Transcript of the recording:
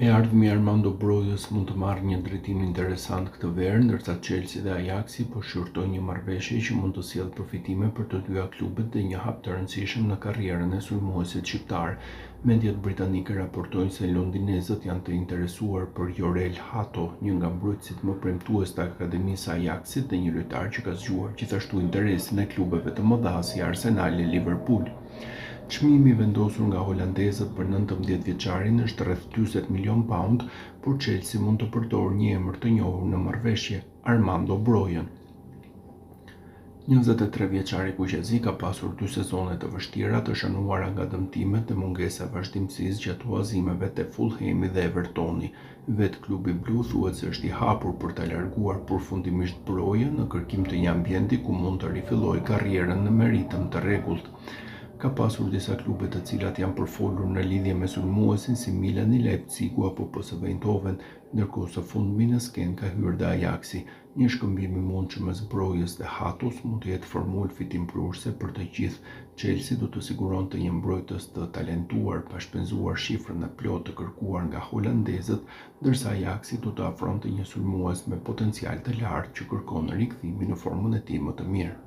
E ardhmi Armando Brojas mund të marrë një drejtim interesant këtë verë, ndërsa Chelsea dhe Ajaxi po shqyrtojnë një marrëveshje që mund të sjellë përfitime për të dyja klubet dhe një hap të rëndësishëm në karrierën e sulmuesit shqiptar. Mediat britanike raportojnë se londinezët janë të interesuar për Jorel Hato, një nga mbrojtësit më premtues të akademisë Ajaxit dhe një lojtar që ka zgjuar gjithashtu interesin e klubeve të mëdha si Arsenal e Liverpool. Çmimi vendosur nga holandezët për 19 vjeçarin është rreth 40 milion pound, por Chelsea mund të përdorë një emër të njohur në marrëveshje, Armando Broja. 23 vjeçari kuqezi ka pasur 2 sezone të vështira të shënuara nga dëmtimet dhe mungesa e vazhdimësisë gjatë huazimeve te Fulhami dhe Evertoni. Vetë klubi blu thuhet se është i hapur për ta larguar përfundimisht Broja në kërkim të një ambienti ku mund të rifillojë karrierën në me ritëm të rregullt. Ka pasur disa klube të cilat janë përfolur në lidhje me sulmuesin si Milani, Leipzigu apo PSV Eindhoven, ndërkohë së fundmi në skenë ka hyrë dhe Ajaxi. Një shkëmbim i mundshëm mes Brojës dhe Hatos mund të jetë formulë fitimprurse për të gjithë. Chelsea do të siguronte një mbrojtës të talentuar pa shpenzuar shifrën e plotë të kërkuar nga holandezët, ndërsa Ajaxi do të afronte një sulmues me potencial të lartë që kërkon rikthimin në formën e tij më të mirë.